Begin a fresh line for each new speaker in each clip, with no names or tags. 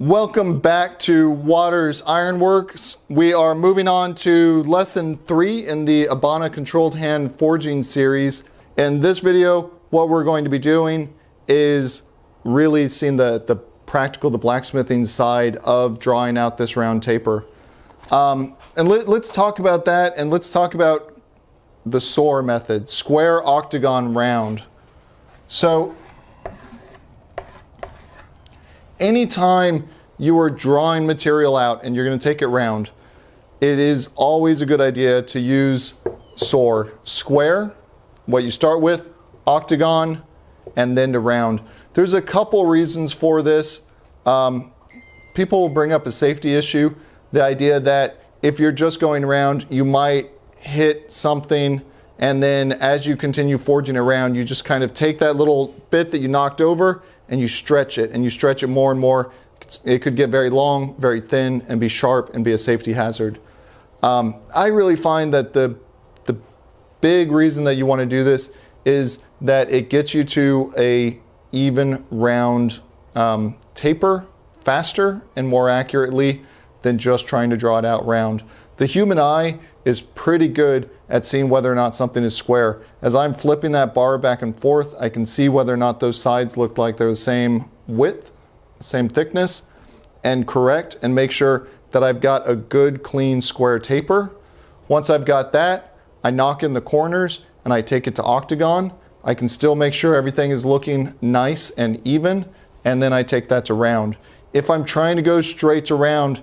Welcome back to Waters Ironworks. We are moving on to lesson 3 in the ABANA controlled hand forging series. In this video, what we're going to be doing is really seeing the blacksmithing side of drawing out this round taper. Let's talk about that, and let's talk about the SOR method, square, octagon, round. So anytime you are drawing material out and you're going to take it round, it is always a good idea to use SOR. Square, what you start with, octagon, and then to round. There's a couple reasons for this. People will bring up a safety issue. The idea that if you're just going around, you might hit something, and then as you continue forging around, you just kind of take that little bit that you knocked over and you stretch it, and you stretch it more and more. It could get very long, very thin, and be sharp and be a safety hazard. I really find that the big reason that you want to do this is that it gets you to a even round taper faster and more accurately than just trying to draw it out round. The human eye is pretty good at seeing whether or not something is square. As I'm flipping that bar back and forth, I can see whether or not those sides look like they're the same width, same thickness, and correct, and make sure that I've got a good clean square taper. Once I've got that, I knock in the corners and I take it to octagon. I can still make sure everything is looking nice and even, and then I take that to round. If I'm trying to go straight to round,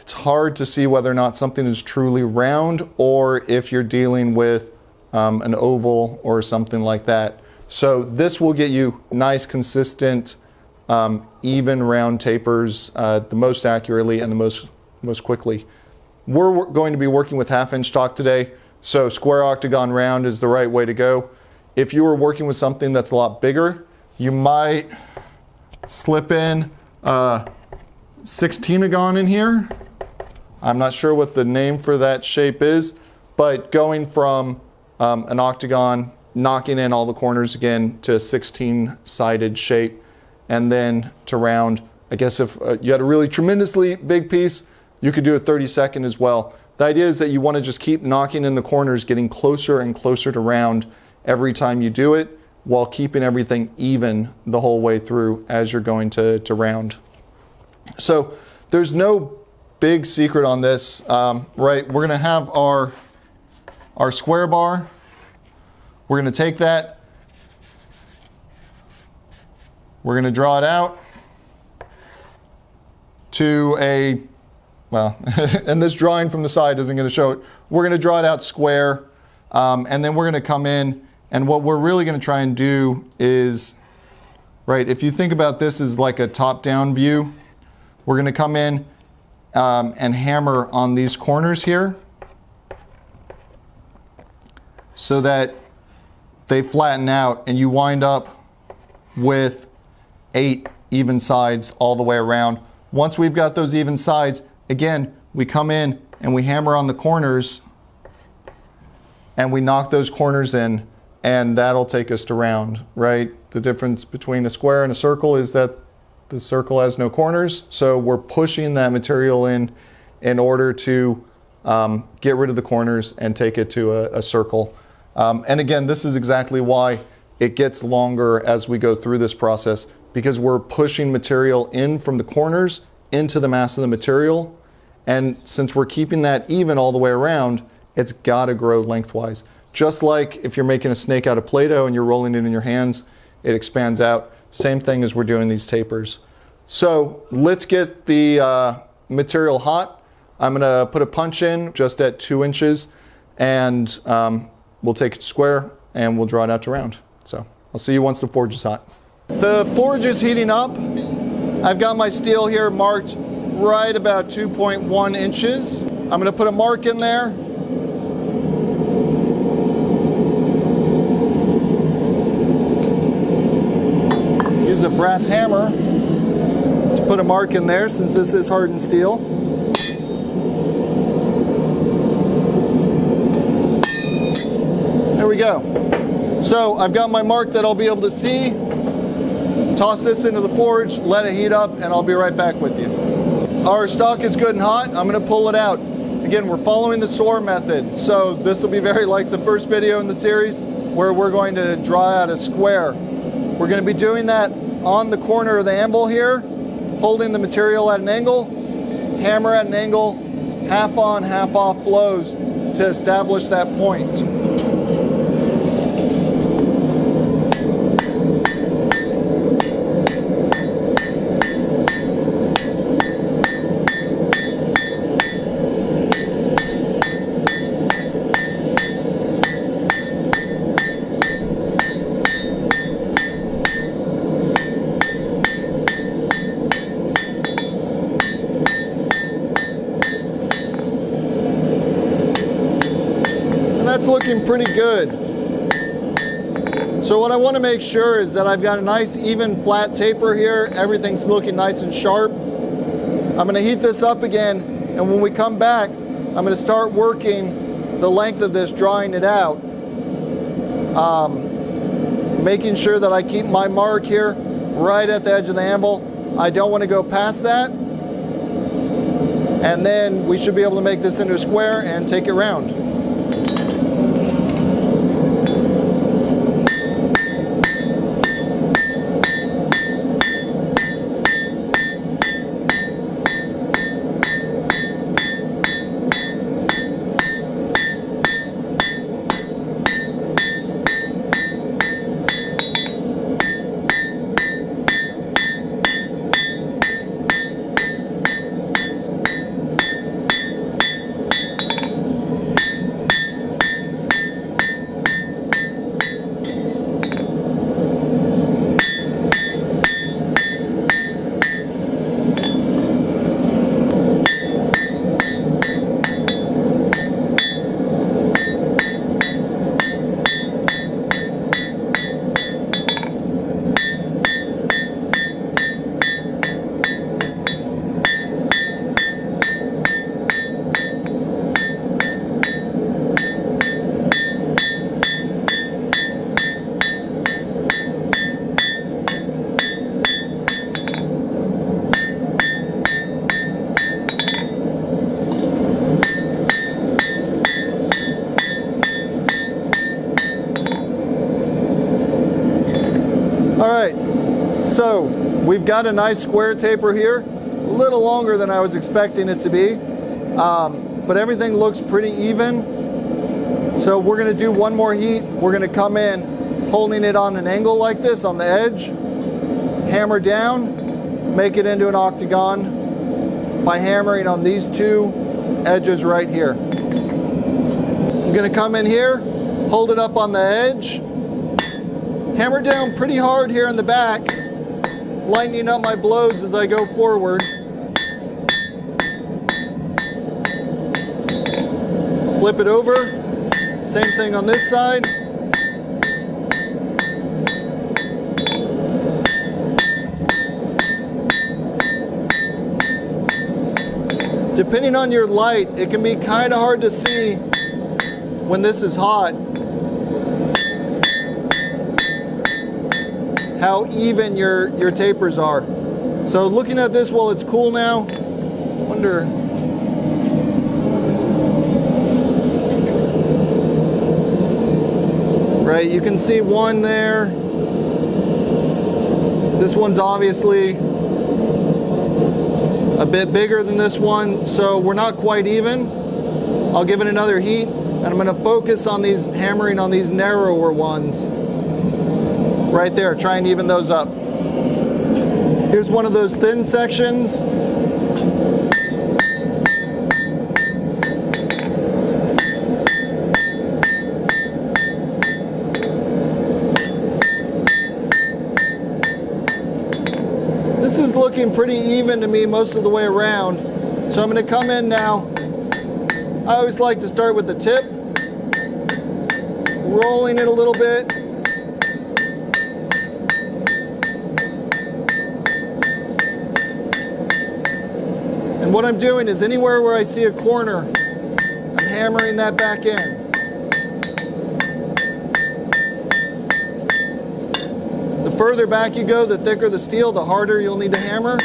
it's hard to see whether or not something is truly round or if you're dealing with an oval or something like that. So this will get you nice, consistent, even round tapers the most accurately and the most quickly. We're going to be working with 1/2 inch stock today, so square, octagon, round is the right way to go. If you were working with something that's a lot bigger, you might slip in 16agon in here. I'm not sure what the name for that shape is, but going from an octagon, knocking in all the corners again to a 16-sided shape, and then to round. I guess if you had a really tremendously big piece, you could do a 32nd as well. The idea is that you want to just keep knocking in the corners, getting closer and closer to round every time you do it, while keeping everything even the whole way through as you're going to round. So there's no big secret on this, right? We're going to have our square bar. We're going to take that. We're going to draw it out to a, well, and this drawing from the side isn't going to show it. We're going to draw it out square, and then we're going to come in, and what we're really going to try and do is, right, if you think about this as like a top-down view, we're going to come in and hammer on these corners here so that they flatten out and you wind up with 8 even sides all the way around. Once we've got those even sides, again, we come in and we hammer on the corners and we knock those corners in, and that'll take us to round, right? The difference between a square and a circle is that the circle has no corners, so we're pushing that material in order to get rid of the corners and take it to a circle. And again, this is exactly why it gets longer as we go through this process, because we're pushing material in from the corners into the mass of the material. And since we're keeping that even all the way around, it's got to grow lengthwise. Just like if you're making a snake out of Play-Doh and you're rolling it in your hands, it expands out. Same thing as we're doing these tapers. So let's get the material hot. I'm going to put a punch in just at 2 inches, and we'll take it to square and we'll draw it out to round. So I'll see you once the forge is hot. The forge is heating up. I've got my steel here marked right about 2.1 inches. I'm going to put a mark in there. Use a brass hammer to put a mark in there since this is hardened steel. There we go. So I've got my mark that I'll be able to see. Toss this into the forge, let it heat up, and I'll be right back with you. Our stock is good and hot. I'm gonna pull it out. Again, we're following the SOAR method. So this will be very like the first video in the series where we're going to draw out a square. We're gonna be doing that on the corner of the anvil here, holding the material at an angle, hammer at an angle, half on, half off blows to establish that point. That's looking pretty good. So what I want to make sure is that I've got a nice even flat taper here. Everything's looking nice and sharp. I'm going to heat this up again, and when we come back, I'm going to start working the length of this, drawing it out. Making sure that I keep my mark here right at the edge of the anvil. I don't want to go past that. And then we should be able to make this into a square and take it round. So we've got a nice square taper here, a little longer than I was expecting it to be, but everything looks pretty even. So we're going to do one more heat. We're going to come in holding it on an angle like this on the edge, hammer down, make it into an octagon by hammering on these two edges right here. I'm going to come in here, hold it up on the edge, hammer down pretty hard here in the back, lightening up my blows as I go forward. Flip it over, same thing on this side. Depending on your light, it can be kind of hard to see when this is hot how even your tapers are. So looking at this while it's cool now, wonder. Right, you can see one there. This one's obviously a bit bigger than this one, so we're not quite even. I'll give it another heat, and I'm going to focus on these, hammering on these narrower ones. Right there, try and even those up. Here's one of those thin sections. This is looking pretty even to me most of the way around. So I'm going to come in now. I always like to start with the tip, rolling it a little bit. And what I'm doing is anywhere where I see a corner, I'm hammering that back in. The further back you go, the thicker the steel, the harder you'll need to hammer.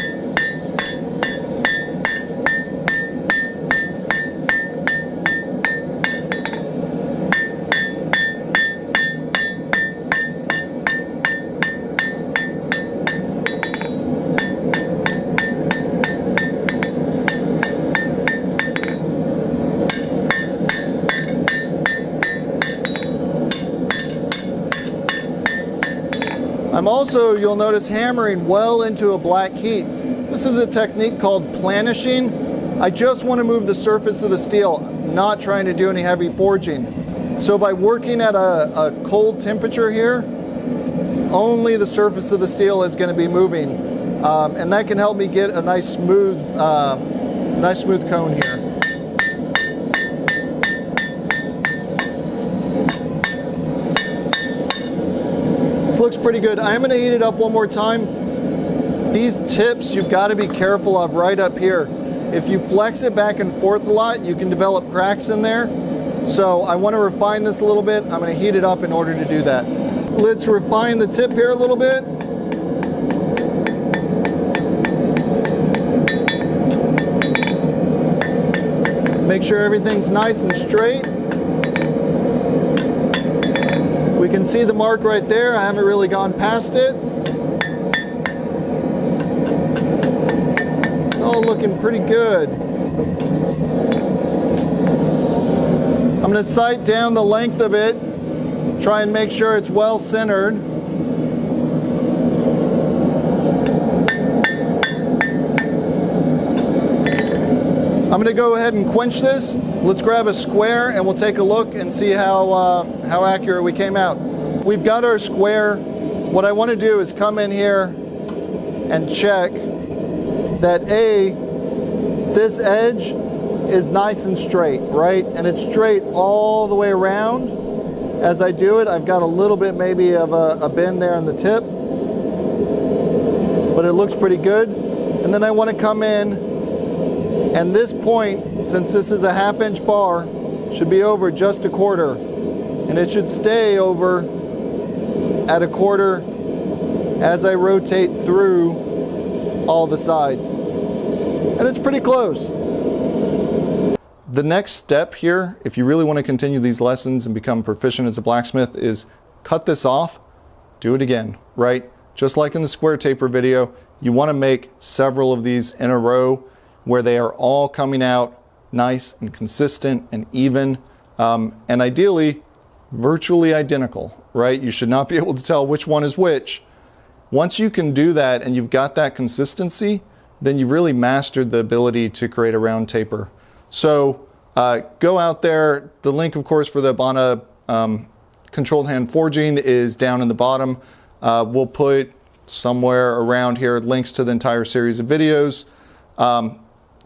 I'm also, you'll notice, hammering well into a black heat. This is a technique called planishing. I just want to move the surface of the steel, not trying to do any heavy forging. So by working at a cold temperature here, only the surface of the steel is going to be moving. And that can help me get a nice smooth cone here. This looks pretty good. I'm going to heat it up one more time. These tips you've got to be careful of right up here. If you flex it back and forth a lot, you can develop cracks in there. So I want to refine this a little bit. I'm going to heat it up in order to do that. Let's refine the tip here a little bit. Make sure everything's nice and straight. We can see the mark right there. I haven't really gone past it. It's all looking pretty good. I'm going to sight down the length of it, try and make sure it's well centered. I'm going to go ahead and quench this. Let's grab a square and we'll take a look and see how accurate we came out. We've got our square. What I want to do is come in here and check that this edge is nice and straight, right? And it's straight all the way around. As I do it, I've got a little bit maybe of a bend there on the tip, but it looks pretty good. And then I want to come in, and this point, since this is a 1/2 inch bar, should be over just a quarter. And it should stay over at a quarter as I rotate through all the sides. And it's pretty close. The next step here, if you really want to continue these lessons and become proficient as a blacksmith, is cut this off, do it again, right? Just like in the square taper video, you want to make several of these in a row where they are all coming out nice and consistent and even, and ideally virtually identical, right? You should not be able to tell which one is which. Once you can do that and you've got that consistency, then you've really mastered the ability to create a round taper. So go out there. The link, of course, for the ABANA controlled hand forging is down in the bottom. We'll put somewhere around here links to the entire series of videos.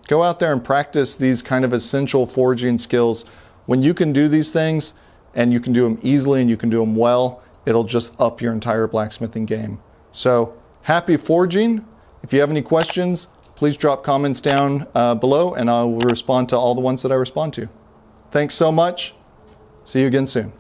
Go out there and practice these kind of essential forging skills. When you can do these things and you can do them easily and you can do them well, it'll just up your entire blacksmithing game. So happy forging. If you have any questions, please drop comments down below and I will respond to all the ones that I respond to. Thanks so much. See you again soon.